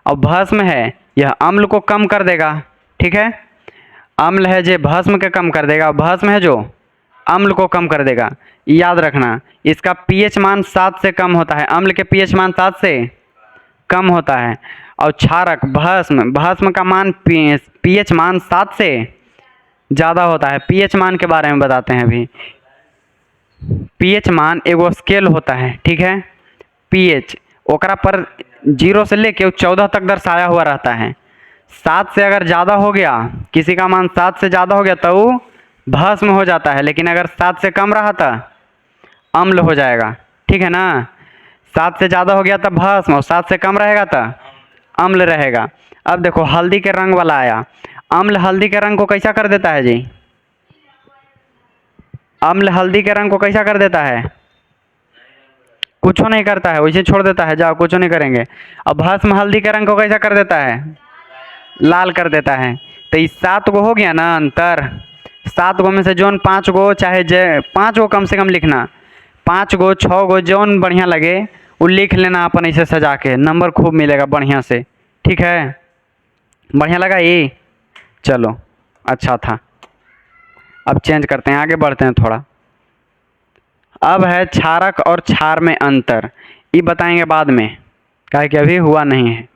और भस्म है यह अम्ल को कम कर देगा। ठीक है, अम्ल है जो भस्म के कम कर देगा, भस्म है जो अम्ल को कम कर देगा। याद रखना, इसका pH मान 7 से कम होता है, अम्ल के pH मान 7 से कम होता है। और क्षारक भस्म, भस्म का मान pH मान 7 से ज़्यादा होता है। pH मान के बारे में बताते हैं अभी। pH मान एगो स्केल होता है, ठीक है। pH ओकरा पर 0 से लेके 14 तक दर्शाया हुआ रहता है। 7 से अगर ज़्यादा हो गया, किसी का मान 7 से ज़्यादा हो गया तो वो भस्म हो जाता है, लेकिन अगर 7 से कम रहा था अम्ल हो जाएगा। ठीक है ना, 7 से ज़्यादा हो गया तब भस्म, और 7 से कम रहेगा तो अम्ल रहेगा। अब देखो हल्दी के रंग वाला आया, अम्ल हल्दी के रंग को कैसा कर देता है जी? अम्ल हल्दी के रंग को कैसा कर देता है? कुछ नहीं करता है, वैसे छोड़ देता है, जाओ कुछ नहीं करेंगे। अब भस्म हल्दी के रंग को कैसा कर देता है? लाल कर देता है। तो इस 7 गो हो गया ना अंतर, 7 गो में से जोन 5 गो चाहे 5 गो कम से कम लिखना, 5 गो 6 गो जोन बढ़िया लगे वो लिख लेना अपन ऐसे सजा के, नंबर खूब मिलेगा बढ़िया से। ठीक है, बढ़िया लगा ये? चलो अच्छा था। अब चेंज करते हैं, आगे बढ़ते हैं थोड़ा। अब है क्षारक और क्षार में अंतर, ये बताएंगे बाद में, काहे कि अभी हुआ नहीं है।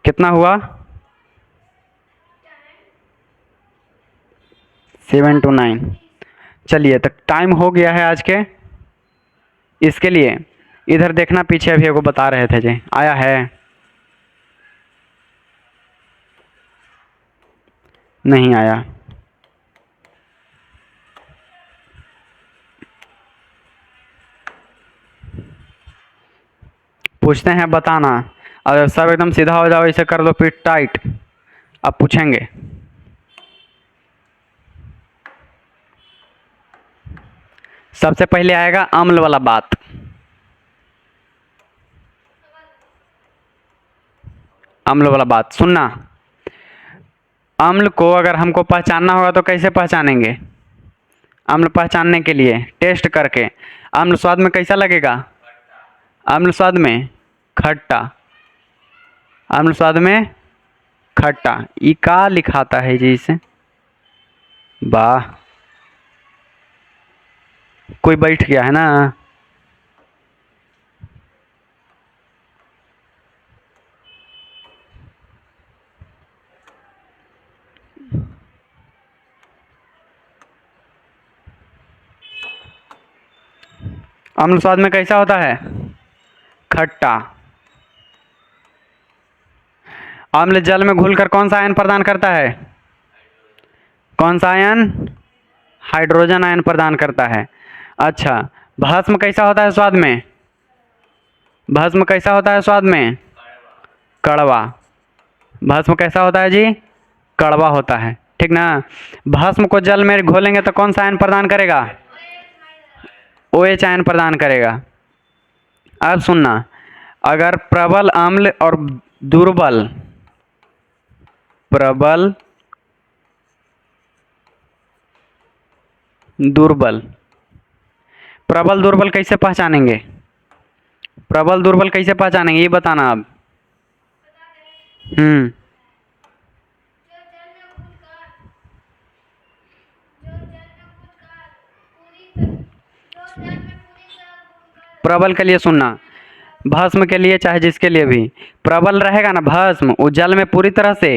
कितना हुआ? 7 to 9। चलिए, तो टाइम हो गया है आज के इसके लिए। इधर देखना, पीछे अभी को बता रहे थे जी, आया है? नहीं आया। पूछते हैं, बताना। अगर सब एकदम सीधा हो जाओ, इसे कर दो पीठ टाइट। अब पूछेंगे। सबसे पहले आएगा अम्ल वाला बात। अम्ल वाला बात सुनना। अम्ल को अगर हमको पहचानना होगा तो कैसे पहचानेंगे? अम्ल पहचानने के लिए टेस्ट करके। अम्ल स्वाद में कैसा लगेगा? अम्ल स्वाद में खट्टा। अम्ल स्वाद में खट्टा। ई का लिखाता है जी इसे? वाह, कोई बैठ गया है ना। अम्ल स्वाद में कैसा होता है? खट्टा। अम्ल जल में घुलकर कौन सा आयन प्रदान करता है? कौन सा आयन? हाइड्रोजन आयन प्रदान करता है। अच्छा, भस्म कैसा होता है स्वाद में? भस्म कैसा होता है स्वाद में? कड़वा। भस्म कैसा होता है जी? कड़वा होता है, ठीक ना। भस्म को जल में घोलेंगे तो कौन सा आयन प्रदान करेगा? OH आयन प्रदान करेगा। अब सुनना, अगर प्रबल अम्ल और दुर्बल, प्रबल दुर्बल, प्रबल दुर्बल कैसे पहचानेंगे? प्रबल दुर्बल कैसे पहचानेंगे ये बताना अब। हम्म। प्रबल के लिए सुनना, भस्म के लिए चाहे जिसके लिए भी, प्रबल रहेगा ना भस्म, वो जल में पूरी तरह से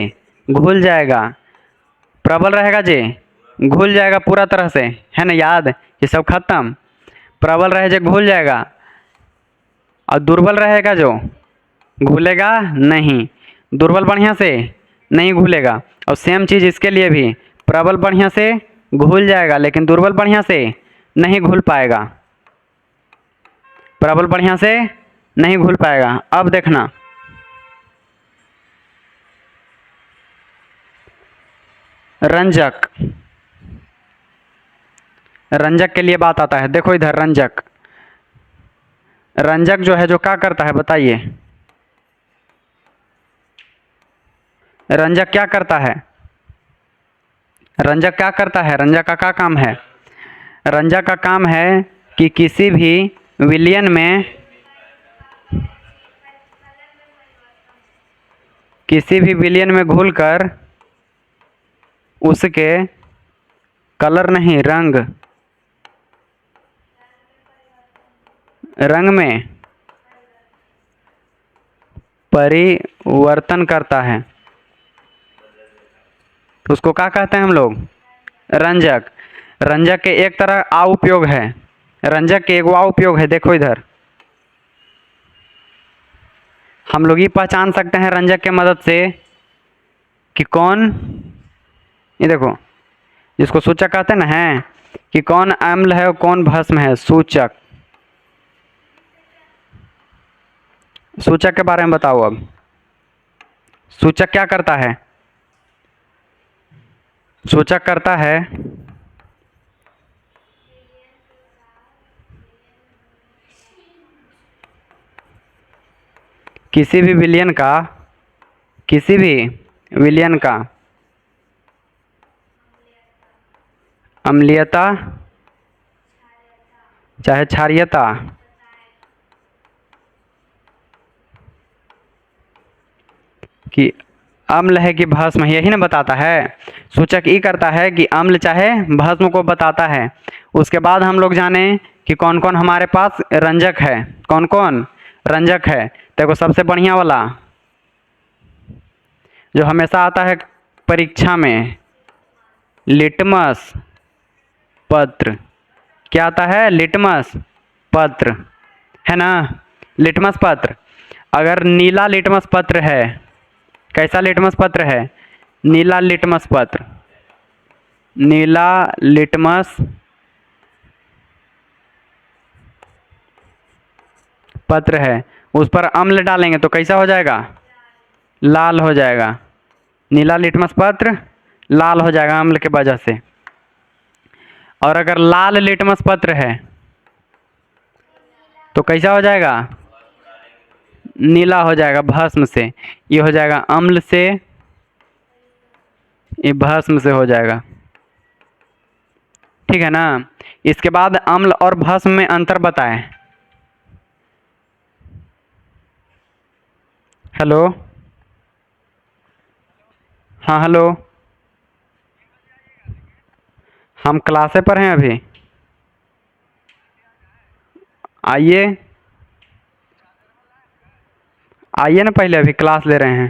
घुल जाएगा। प्रबल रहेगा जी, घुल जाएगा पूरा तरह से, है ना, याद, ये सब खत्म। प्रबल रहे जो घुल जाएगा, और दुर्बल रहेगा जो घुलेगा नहीं। दुर्बल बढ़िया से नहीं घुलेगा। और सेम चीज़ इसके लिए भी, प्रबल बढ़िया से घुल जाएगा लेकिन दुर्बल बढ़िया से नहीं घुल पाएगा। प्रबल बढ़िया से नहीं घुल पाएगा। अब देखना, रंजक, रंजक के लिए बात आता है। देखो इधर, रंजक, रंजक जो है जो क्या करता है बताइए? रंजक क्या करता है? रंजक क्या करता है? रंजक का क्या काम है? रंजक का काम है कि किसी भी विलयन में, किसी भी विलयन में घुलकर उसके कलर नहीं, रंग, रंग में परिवर्तन करता है। तो उसको क्या कहते हैं हम लोग? रंजक। रंजक के एक तरह आ उपयोग है, रंजक के एक आ उपयोग है। देखो इधर, हम लोग ये पहचान सकते हैं रंजक के मदद से कि कौन, ये देखो, जिसको सूचक कहते हैं ना, है कि कौन अम्ल है और कौन भस्म है। सूचक, सूचक के बारे में बताओ अब। सूचक क्या करता है? सूचक करता है किसी भी विलयन का, किसी भी विलयन का अम्लीयता चाहे क्षारीयता की अम्ल है कि भस्म, यही ना बताता है। सूचक ई करता है कि अम्ल चाहे भस्म को बताता है। उसके बाद हम लोग जाने कि कौन कौन हमारे पास रंजक है, कौन कौन रंजक है। देखो सबसे बढ़िया वाला जो हमेशा आता है परीक्षा में, लिटमस पत्र। क्या आता है? लिटमस पत्र, है ना। लिटमस पत्र, अगर नीला लिटमस पत्र है, कैसा लिटमस पत्र है? नीला लिटमस पत्र, नीला लिटमस पत्र है, उस पर अम्ल डालेंगे तो कैसा हो जाएगा? लाल हो जाएगा। नीला लिटमस पत्र लाल हो जाएगा अम्ल के वजह से। और अगर लाल लिटमस पत्र है तो कैसा हो जाएगा? नीला हो जाएगा भस्म से। ये हो जाएगा अम्ल से, ये भस्म से हो जाएगा, ठीक है ना। इसके बाद अम्ल और भस्म में अंतर बताएं। हेलो, हाँ हेलो, हम क्लासे पर हैं अभी, आइए आइए ना, पहले अभी क्लास ले रहे हैं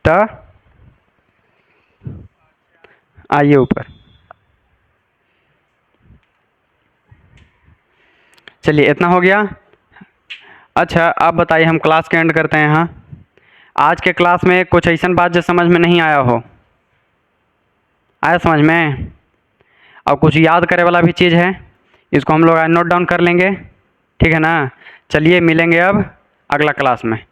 तो आइए ऊपर। चलिए इतना हो गया। अच्छा अब बताइए, हम क्लास के एंड करते हैं। हाँ, आज के क्लास में कुछ ऐसा बात जो समझ में नहीं आया हो, आया समझ में? और कुछ याद करे वाला भी चीज़ है, इसको हम लोग आज नोट डाउन कर लेंगे, ठीक है ना। चलिए मिलेंगे अब अगला क्लास में।